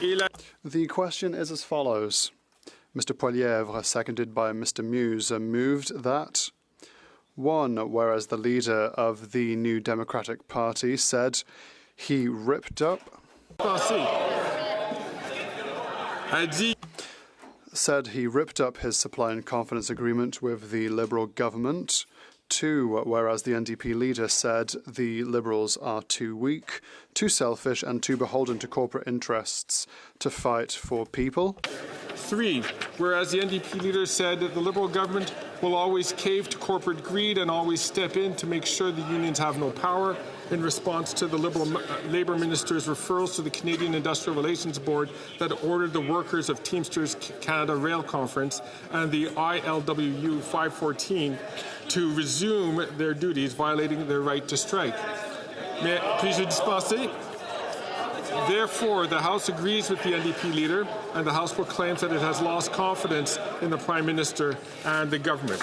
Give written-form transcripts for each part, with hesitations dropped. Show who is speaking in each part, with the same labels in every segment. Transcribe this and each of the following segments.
Speaker 1: The question is as follows. Mr. Poilievre, seconded by Mr. Muse, moved that 1. Whereas the leader of the New Democratic Party said he ripped up his supply and confidence agreement with the Liberal government. 2. Whereas the NDP leader said the Liberals are too weak, too selfish and too beholden to corporate interests to fight for people.
Speaker 2: 3. Whereas the NDP leader said that the Liberal government will always cave to corporate greed and always step in to make sure the unions have no power, in response to the Liberal Labour Minister's referrals to the Canadian Industrial Relations Board that ordered the workers of Teamsters Canada Rail Conference and the ILWU 514 to resume their duties, violating their right to strike. Puis-je dispenser? Therefore, the House agrees with the NDP leader, and the House proclaims that it has lost confidence in the Prime Minister and the government.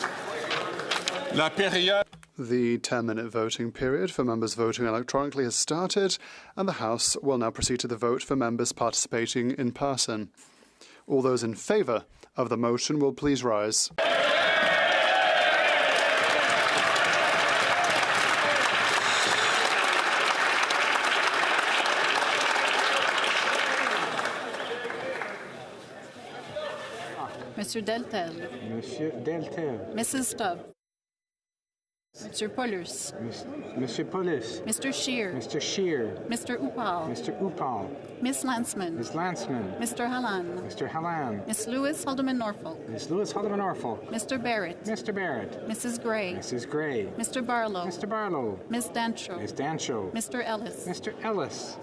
Speaker 2: La période.
Speaker 1: The 10-minute voting period for members voting electronically has started, and the House will now proceed to the vote for members participating in person. All those in favour of the motion will please rise.
Speaker 3: Monsieur Deltel.
Speaker 4: Monsieur Deltel.
Speaker 3: Mrs. Stubb. Mr. Paulus.
Speaker 4: Monsieur Paulus.
Speaker 3: Mr. Scheer.
Speaker 4: Mr. Scheer.
Speaker 3: Mr. Upal.
Speaker 4: Mr. Upal.
Speaker 3: Miss Landsman.
Speaker 4: Ms. Landsman.
Speaker 3: Mr. Hallan.
Speaker 4: Mr. Hallan.
Speaker 3: Miss Lewis Haldeman Norfolk.
Speaker 4: Ms. Lewis Haldeman Norfolk.
Speaker 3: Mr. Barrett.
Speaker 4: Mr. Barrett.
Speaker 3: Mrs. Gray.
Speaker 4: Mrs. Gray.
Speaker 3: Mr. Barlow.
Speaker 4: Mr. Barlow.
Speaker 3: Miss Dancho.
Speaker 4: Ms. Dancho.
Speaker 3: Mr. Ellis.
Speaker 4: Mr. Ellis.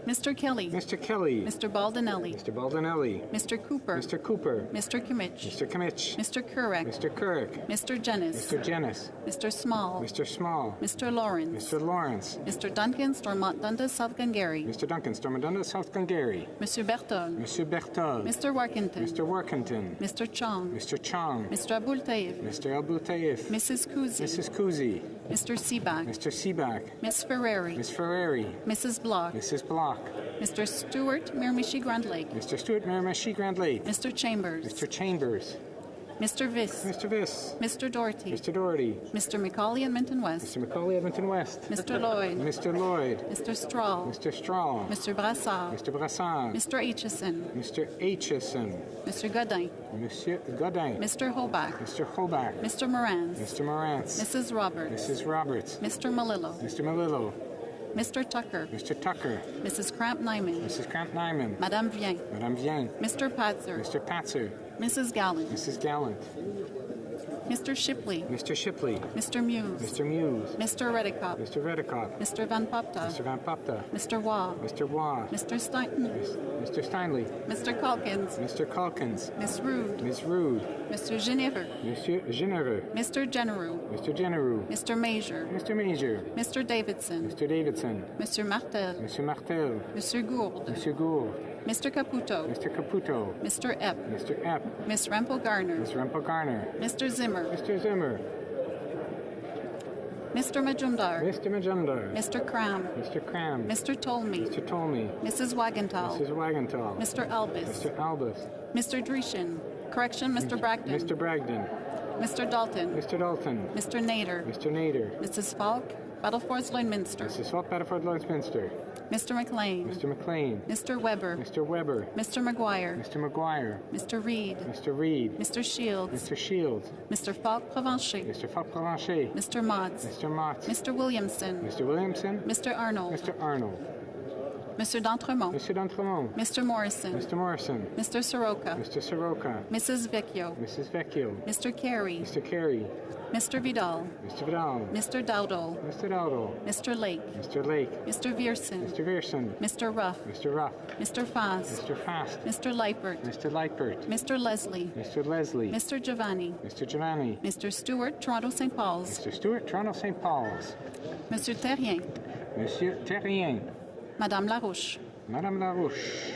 Speaker 3: Mr. Kelly.
Speaker 4: Mr. Kelly.
Speaker 3: Mr. Baldinelli.
Speaker 4: Mr. Baldinelli.
Speaker 3: Mr. Cooper.
Speaker 4: Mr. Cooper.
Speaker 3: Mr. Kimmich.
Speaker 4: Mr. Kimmich.
Speaker 3: Mr. Kurek.
Speaker 4: Mr. Kurek.
Speaker 3: Mr. Jennis.
Speaker 4: Mr. Jennis.
Speaker 3: Mr. Small.
Speaker 4: Mr. Small.
Speaker 3: Mr. Lawrence.
Speaker 4: Mr. Lawrence.
Speaker 3: Mr. Duncan Stormont Dundas South Gungary.
Speaker 4: Mr. Duncan Stormadunda, South Gungary.
Speaker 3: Monsieur Bertol.
Speaker 4: Monsieur Bertol.
Speaker 3: Mr. Workington.
Speaker 4: Mr. Workington.
Speaker 3: Mr. Chong.
Speaker 4: Mr. Chong.
Speaker 3: Mr. Abul Taif.
Speaker 4: Mr. Abul Taif.
Speaker 3: Mrs. Kuzi.
Speaker 4: Mrs. Kuzi.
Speaker 3: Mr. Seaback.
Speaker 4: Mr. Seaback.
Speaker 3: Miss Ferrari.
Speaker 4: Miss Ferrari.
Speaker 3: Mrs. Block.
Speaker 4: Mrs. Block.
Speaker 3: Mr. Stewart Miramichi Grand Lake.
Speaker 4: Mr. Stewart Miramichi Grand Lake.
Speaker 3: Mr. Chambers.
Speaker 4: Mr. Chambers.
Speaker 3: Mr. Viss.
Speaker 4: Mr. Viss.
Speaker 3: Mr. Doherty.
Speaker 4: Mr. Doherty.
Speaker 3: Mr. McCauley Edmonton West.
Speaker 4: Mr. McCauley Edmonton West.
Speaker 3: Mr. Lloyd.
Speaker 4: Mr. Lloyd.
Speaker 3: Mr. Strahl.
Speaker 4: Mr. Strahl.
Speaker 3: Mr. Brassard.
Speaker 4: Mr. Brassard.
Speaker 3: Mr. Aitchison.
Speaker 4: Mr. Aitchison.
Speaker 3: Mr. Godin.
Speaker 4: Monsieur Godin.
Speaker 3: Mr. Hoback.
Speaker 4: Mr. Hoback.
Speaker 3: Mr. Morantz.
Speaker 4: Mr. Morantz.
Speaker 3: Mrs. Roberts.
Speaker 4: Mrs. Roberts.
Speaker 3: Mr. Malillo.
Speaker 4: Mr. Malillo.
Speaker 3: Mr. Tucker.
Speaker 4: Mr. Tucker.
Speaker 3: Mrs. Cramp-Nyman.
Speaker 4: Mrs. Cramp-Nyman.
Speaker 3: Madame Vien.
Speaker 4: Madame Vien.
Speaker 3: Mr. Patzer.
Speaker 4: Mr. Patzer.
Speaker 3: Mrs. Gallant.
Speaker 4: Mrs. Gallant.
Speaker 3: Mr. Shipley.
Speaker 4: Mr. Shipley.
Speaker 3: Mr. Muse.
Speaker 4: Mr. Muse.
Speaker 3: Mr. Redicott.
Speaker 4: Mr. Redicott. Mr.
Speaker 3: Mr. Van Popta.
Speaker 4: Van Popta.
Speaker 3: Mr. Waugh.
Speaker 4: Mr. Waugh.
Speaker 3: Mr. Steinton.
Speaker 4: Mr. Steinley.
Speaker 3: Mr. Calkins.
Speaker 4: Mr. Calkins.
Speaker 3: Miss Rude.
Speaker 4: Miss Rude.
Speaker 3: Mr. Ginever.
Speaker 4: Monsieur Genereux.
Speaker 3: Mr. Generou.
Speaker 4: Mr. Genereux.
Speaker 3: Mr. Major.
Speaker 4: Mr. Major.
Speaker 3: Mr. Davidson.
Speaker 4: Mr. Davidson.
Speaker 3: Mr. Martel.
Speaker 4: Mr. Martel.
Speaker 3: Mr. Gould.
Speaker 4: Monsieur Gould.
Speaker 3: Mr. Caputo.
Speaker 4: Mr. Caputo.
Speaker 3: Mr. Epp.
Speaker 4: Mr. Epp.
Speaker 3: Miss Rempel Garner.
Speaker 4: Miss Rempel Garner.
Speaker 3: Mr. Zimmer.
Speaker 4: Mr. Zimmer.
Speaker 3: Mr. Majumdar.
Speaker 4: Mr. Majumdar.
Speaker 3: Mr. Cram.
Speaker 4: Mr. Cram.
Speaker 3: Mr. Tolmie.
Speaker 4: Mr. Tolmie.
Speaker 3: Mrs. Wagenthal.
Speaker 4: Mrs. Wagenthal.
Speaker 3: Mr. Albus.
Speaker 4: Mr. Albus.
Speaker 3: Mr. Drishin. Correction, Mr. Bragdon.
Speaker 4: Mr. Bragdon.
Speaker 3: Mr. Dalton.
Speaker 4: Mr. Dalton.
Speaker 3: Mr. Nader.
Speaker 4: Mr. Nader.
Speaker 3: Mrs. Falk. Battlefords Lloydminster.
Speaker 4: Mrs. Falk, Battleford, Lloydminster.
Speaker 3: Mr. McLean.
Speaker 4: Mr. McLean.
Speaker 3: Mr. Weber.
Speaker 4: Mr. Weber.
Speaker 3: Mr. McGuire.
Speaker 4: Mr. McGuire.
Speaker 3: Mr. Reed.
Speaker 4: Mr. Reed.
Speaker 3: Mr. Shields.
Speaker 4: Mr. Shields.
Speaker 3: Mr. Falk Provencher.
Speaker 4: Mr. Falk Provencher.
Speaker 3: Mr. Motts.
Speaker 4: Mr. Motts.
Speaker 3: Mr. Williamson.
Speaker 4: Mr. Williamson.
Speaker 3: Mr. Arnold.
Speaker 4: Mr. Arnold.
Speaker 3: Mr. D'Entremont.
Speaker 4: Mr. D'Entremont.
Speaker 3: Mr. Morrison.
Speaker 4: Mr. Morrison.
Speaker 3: Mr. Soroka.
Speaker 4: Mr. Soroka.
Speaker 3: Mrs. Vecchio.
Speaker 4: Mrs. Vecchio.
Speaker 3: Mr. Carey.
Speaker 4: Mr. Carey.
Speaker 3: Mr. Vidal.
Speaker 4: Mr. Vidal.
Speaker 3: Mr. Dowdall.
Speaker 4: Mr. Dowdall.
Speaker 3: Mr. Lake.
Speaker 4: Mr. Lake.
Speaker 3: Mr. Vierson.
Speaker 4: Mr. Vierson.
Speaker 3: Mr. Ruff.
Speaker 4: Mr. Ruff.
Speaker 3: Mr. Fast.
Speaker 4: Mr. Fast.
Speaker 3: Mr. Leipert.
Speaker 4: Mr. Leipert.
Speaker 3: Mr. Leslie.
Speaker 4: Mr. Leslie.
Speaker 3: Mr. Giovanni.
Speaker 4: Mr. Giovanni.
Speaker 3: Mr. Stewart, Toronto St. Paul's.
Speaker 4: Mr. Stewart, Toronto St. Paul's.
Speaker 3: Monsieur Terrien.
Speaker 4: Monsieur Terrien.
Speaker 3: Madame Larouche.
Speaker 4: Madame Larouche.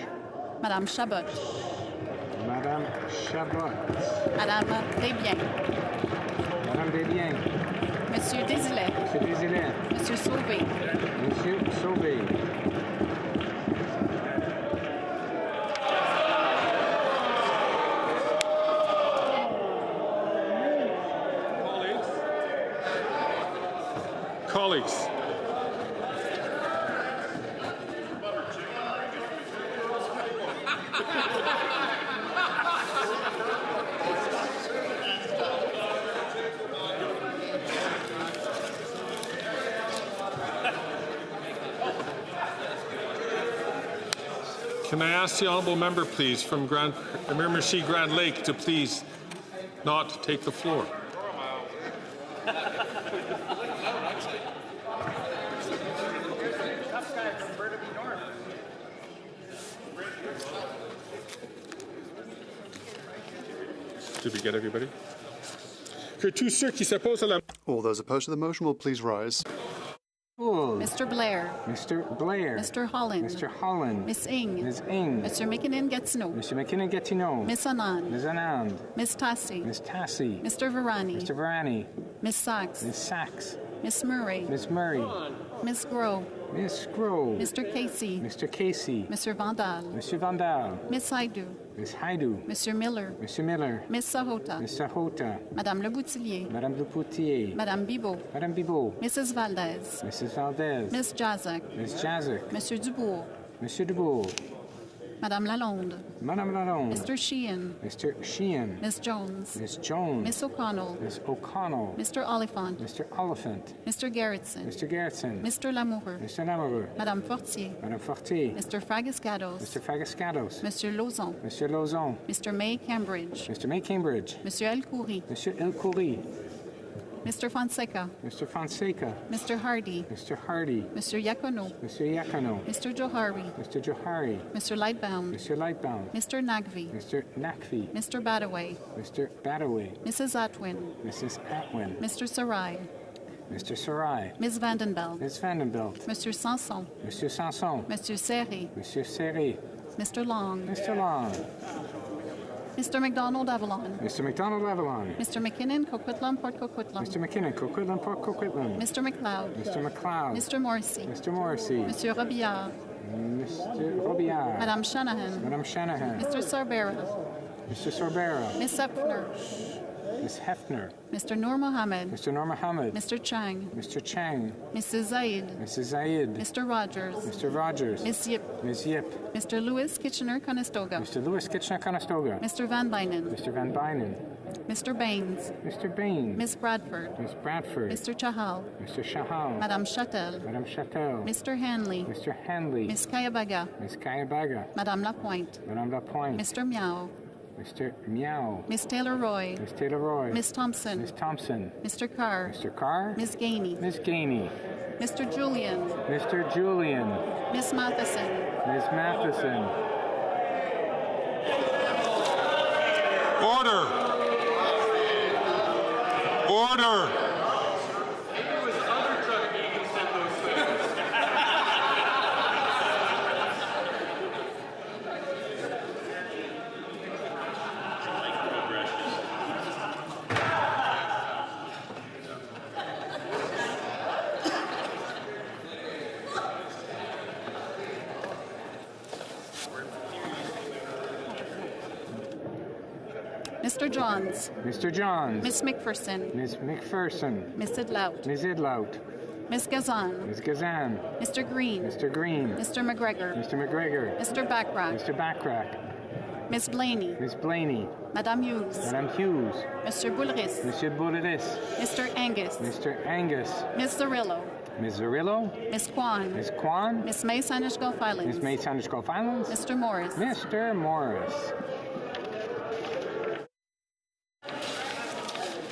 Speaker 3: Madame Chabot.
Speaker 4: Madame Chabot.
Speaker 3: Madame Desbiens.
Speaker 4: Madame Desbiens.
Speaker 3: Monsieur Désilet.
Speaker 4: Monsieur Désilet.
Speaker 3: Monsieur Sauvé.
Speaker 4: Monsieur Sauvé.
Speaker 2: colleagues. Can I ask the honourable member, please, from Miramichi Grand Lake to please not take the floor? Did we get everybody?
Speaker 1: All those opposed to the motion will please rise.
Speaker 3: Mr. Blair.
Speaker 4: Mr. Blair.
Speaker 3: Mr. Holland.
Speaker 4: Mr. Holland.
Speaker 3: Miss Ing.
Speaker 4: Ms. Ing.
Speaker 3: Mr. McKinnon-Gatineau.
Speaker 4: Mr. McKinnon-Gatineau.
Speaker 3: Miss Anand.
Speaker 4: Ms. Anand.
Speaker 3: Miss Tassi.
Speaker 4: Ms. Tassi.
Speaker 3: Mr. Varani.
Speaker 4: Mr. Varani.
Speaker 3: Miss Sachs.
Speaker 4: Ms. Sachs.
Speaker 3: Miss Murray.
Speaker 4: Ms. Murray.
Speaker 3: Miss Groh.
Speaker 4: Ms. Grove.
Speaker 3: Mr. Casey.
Speaker 4: Mr. Casey.
Speaker 3: Mr. Vandal.
Speaker 4: Mr. Vandal.
Speaker 3: Miss Haidu.
Speaker 4: Ms. Haidu.
Speaker 3: Mr. Miller.
Speaker 4: Mr. Miller.
Speaker 3: Miss Sahota.
Speaker 4: Ms. Sahota.
Speaker 3: Madame Le Boutillier.
Speaker 4: Madame Dupoutier.
Speaker 3: Madame Bibot.
Speaker 4: Madame Bibot.
Speaker 3: Mrs. Valdez.
Speaker 4: Mrs. Valdez.
Speaker 3: Miss Jazak.
Speaker 4: Ms. Jazik.
Speaker 3: Monsieur Dubourg.
Speaker 4: Monsieur Dubourg.
Speaker 3: Madame Lalonde.
Speaker 4: Madame Lalonde.
Speaker 3: Mr. Sheehan.
Speaker 4: Mr. Sheehan.
Speaker 3: Miss Jones.
Speaker 4: Ms. Jones.
Speaker 3: Miss O'Connell.
Speaker 4: Ms. O'Connell.
Speaker 3: Mr. Oliphant.
Speaker 4: Mr. Oliphant.
Speaker 3: Mr. Gerritsen.
Speaker 4: Mr. Gerritsen.
Speaker 3: Mr. Lamoureux.
Speaker 4: Mr. Lamoureux.
Speaker 3: Madame Fortier.
Speaker 4: Madame Fortier.
Speaker 3: Mr. Fragascados.
Speaker 4: Mr. Fagascados.
Speaker 3: Monsieur Lauzon.
Speaker 4: Mr. Lauzon.
Speaker 3: Mr. May Cambridge.
Speaker 4: Mr. May Cambridge.
Speaker 3: Monsieur El Khoury.
Speaker 4: Monsieur El Khoury.
Speaker 3: Mr. Fonseca.
Speaker 4: Mr. Fonseca.
Speaker 3: Mr. Hardy.
Speaker 4: Mr. Hardy.
Speaker 3: Mr. Yakono.
Speaker 4: Mr. Yakono.
Speaker 3: Mr. Johari.
Speaker 4: Mr. Johari.
Speaker 3: Mr. Lightbound.
Speaker 4: Mr. Lightbound.
Speaker 3: Mr. Nagvi.
Speaker 4: Mr. Nakvi.
Speaker 3: Mr. Badaway.
Speaker 4: Mr. Badaway.
Speaker 3: Mrs. Atwin.
Speaker 4: Mrs. Atwin.
Speaker 3: Mr. Sarai.
Speaker 4: Mr. Sarai.
Speaker 3: Ms. Vandenbelt.
Speaker 4: Ms. Vandenbelt.
Speaker 3: Mr. Sanson.
Speaker 4: Mr. Sanson.
Speaker 3: Monsieur Serry.
Speaker 4: Monsieur Serry.
Speaker 3: Mr. Long.
Speaker 4: Mr. Long.
Speaker 3: Mr. McDonald Avalon.
Speaker 4: Mr. McDonald Avalon.
Speaker 3: Mr. McKinnon Coquitlam Port Coquitlam.
Speaker 4: Mr. McKinnon, Coquitlam, Port Coquitlam.
Speaker 3: Mr. McLeod.
Speaker 4: Mr. McLeod.
Speaker 3: Mr. Morrissey.
Speaker 4: Mr. Morrissey.
Speaker 3: Monsieur Robillard.
Speaker 4: Mr. Robillard.
Speaker 3: Madame Shanahan.
Speaker 4: Madame Shanahan.
Speaker 3: Mr. Sorbera.
Speaker 4: Mr. Sorbera.
Speaker 3: Miss Hepner.
Speaker 4: Ms. Hefner.
Speaker 3: Mr. Noor Mohammed.
Speaker 4: Mr. Nur Mohammed.
Speaker 3: Mr. Chang.
Speaker 4: Mr. Chang.
Speaker 3: Mrs. Zaid.
Speaker 4: Mrs. Zayed.
Speaker 3: Mr. Rogers.
Speaker 4: Mr. Rogers.
Speaker 3: Miss Yip.
Speaker 4: Ms. Yip.
Speaker 3: Mr. Lewis Kitchener-Conestoga.
Speaker 4: Mr. Lewis Kitchener-Conestoga.
Speaker 3: Mr. Van Bynen.
Speaker 4: Mr. Van Bynen.
Speaker 3: Mr. Baines.
Speaker 4: Mr. Bain.
Speaker 3: Miss Bradford.
Speaker 4: Ms. Bradford.
Speaker 3: Mr. Chahal.
Speaker 4: Mr. Shahal.
Speaker 3: Madame Chatel.
Speaker 4: Madame Chateau.
Speaker 3: Mr. Hanley.
Speaker 4: Mr. Hanley.
Speaker 3: Miss Kayabaga.
Speaker 4: Ms. Kayabaga.
Speaker 3: Madame Lapointe.
Speaker 4: Madame Lapointe.
Speaker 3: Mr. Miao.
Speaker 4: Mr. Meow.
Speaker 3: Miss Taylor-Roy.
Speaker 4: Ms. Taylor-Roy.
Speaker 3: Miss Thompson.
Speaker 4: Ms. Thompson.
Speaker 3: Mr. Carr.
Speaker 4: Mr. Carr.
Speaker 3: Miss Gainey.
Speaker 4: Ms. Gainey.
Speaker 3: Mr. Julian.
Speaker 4: Mr. Julian.
Speaker 3: Miss Matheson.
Speaker 4: Ms. Matheson.
Speaker 2: Order! Order!
Speaker 3: Mr. Johns.
Speaker 4: Mr. Johns.
Speaker 3: Miss McPherson.
Speaker 4: Ms. McPherson.
Speaker 3: Miss Idlout.
Speaker 4: Ms. Idlout.
Speaker 3: Miss Gazan.
Speaker 4: Ms. Gazan.
Speaker 3: Mr. Green.
Speaker 4: Mr. Green.
Speaker 3: Mr. McGregor.
Speaker 4: Mr. McGregor.
Speaker 3: Mr. Backrack.
Speaker 4: Mr. Backrack.
Speaker 3: Miss Blaney.
Speaker 4: Ms. Blaney.
Speaker 3: Madame Hughes.
Speaker 4: Madame Hughes.
Speaker 3: Monsieur Boulris.
Speaker 4: Monsieur Boulris.
Speaker 3: Mr. Angus.
Speaker 4: Mr. Angus.
Speaker 3: Miss Zarillo.
Speaker 4: Ms. Zarillo.
Speaker 3: Miss Kwan.
Speaker 4: Ms. Kwan.
Speaker 3: Miss May Sandwich Gulf Islands.
Speaker 4: Ms. May Sandwich Gulf Islands.
Speaker 3: Mr. Morris.
Speaker 4: Mr. Morris.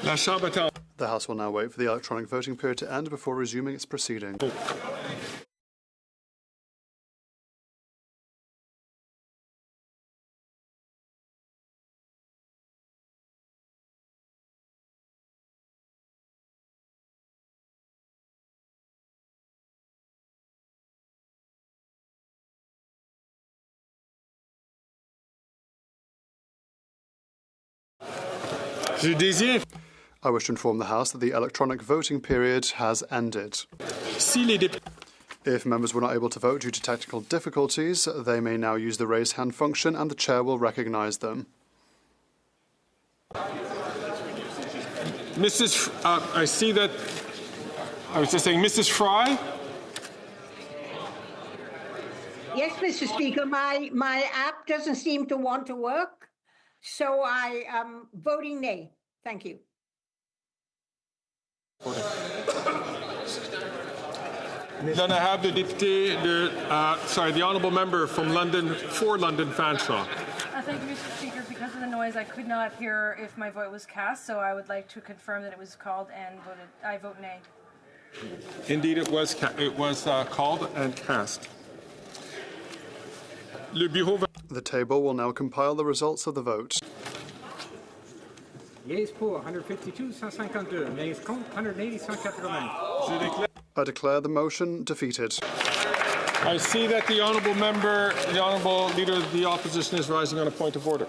Speaker 2: La Chambre est en...
Speaker 1: The House will now wait for the electronic voting period to end before resuming its proceedings.
Speaker 2: Je désire...
Speaker 1: I wish to inform the House that the electronic voting period has ended.
Speaker 2: Si les députés...
Speaker 1: If members were not able to vote due to technical difficulties, they may now use the raise hand function and the chair will recognise them.
Speaker 2: I see that I was just saying, Mrs. Fry?
Speaker 5: Yes, Mr. Speaker, my app doesn't seem to want to work, so I am voting nay. Thank you.
Speaker 2: Then I have the député, the honourable member from London for London Fanshawe.
Speaker 6: Thank you, Mr. Speaker. Because of the noise, I could not hear if my vote was cast, so I would like to confirm that it was called and voted. I vote nay.
Speaker 2: Indeed, it was called and cast. Le bureau va...
Speaker 1: The table will now compile the results of the vote.
Speaker 4: Yeas pour 152, 152. Nays contre 180, 180.
Speaker 1: I declare the motion defeated.
Speaker 2: I see that the honourable member, the honourable leader of the opposition is rising on a point of order.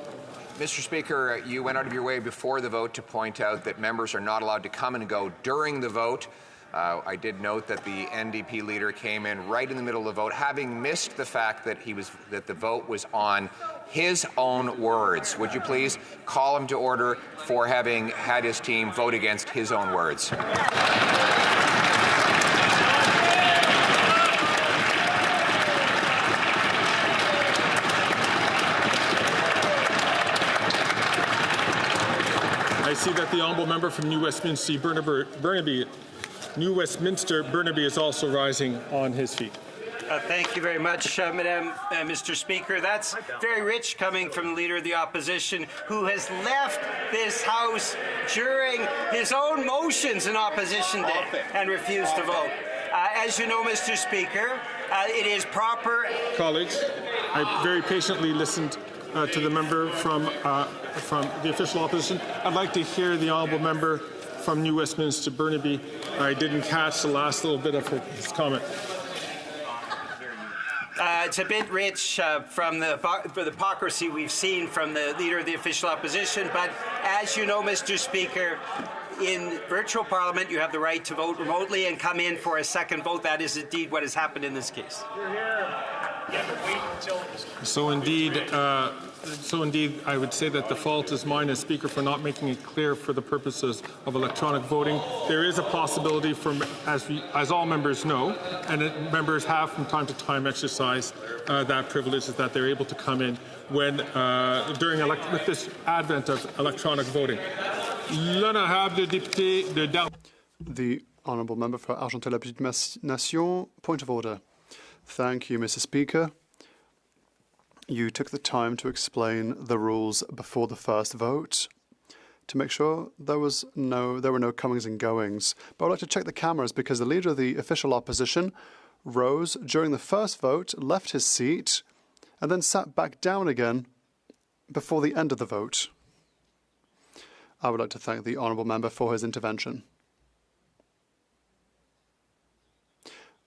Speaker 7: Mr. Speaker, you went out of your way before the vote to point out that members are not allowed to come and go during the vote. I did note that the NDP leader came in right in the middle of the vote, having missed the fact that the vote was on his own words. Would you please call him to order for having had his team vote against his own words?
Speaker 2: I see that the honourable member from New Westminster Burnaby is also rising on his feet.
Speaker 8: Thank you very much, Mr. Speaker. That's very rich coming from the Leader of the Opposition, who has left this House during his own motions in opposition day and refused to vote. As you know, Mr. Speaker, it is proper...
Speaker 2: Colleagues, I very patiently listened to the member from the official opposition. I'd like to hear the honourable member from New Westminster Burnaby. I didn't catch the last little bit of his comment.
Speaker 8: It's a bit rich from the hypocrisy we've seen from the Leader of the Official Opposition, but as you know, Mr. Speaker, in virtual parliament you have the right to vote remotely and come in for a second vote. That is indeed what has happened in this case.
Speaker 2: So indeed, I would say that the fault is mine as Speaker for not making it clear for the purposes of electronic voting. There is a possibility, as all members know, and members have from time to time exercised that privilege, is that they're able to come in when with this advent of electronic voting.
Speaker 1: The honourable member for Argenteuil-la-Petite-Nation, point of order. Thank you, Mr. Speaker. You took the time to explain the rules before the first vote to make sure there were no comings and goings. But I'd like to check the cameras because the leader of the official opposition rose during the first vote, left his seat, and then sat back down again before the end of the vote. I would like to thank the honourable member for his intervention.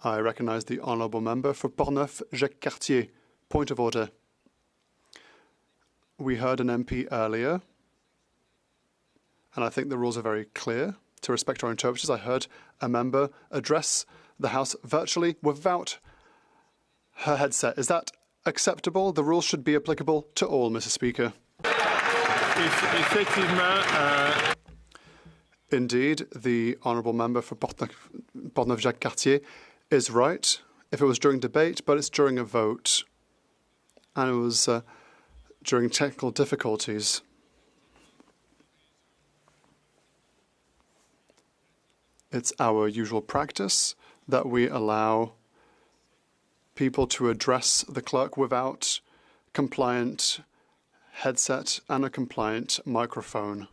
Speaker 1: I recognise the honourable member for Portneuf-Jacques-Cartier. Point of order. We heard an MP earlier, and I think the rules are very clear. To respect our interpreters, I heard a member address the House virtually without her headset. Is that acceptable? The rules should be applicable to all, Mr. Speaker. Indeed, the honourable member for Portneuf-Jacques-Cartier is right if it was during debate, but it's during a vote. And it was during technical difficulties. It's our usual practice that we allow people to address the clerk without compliant headset and a compliant microphone.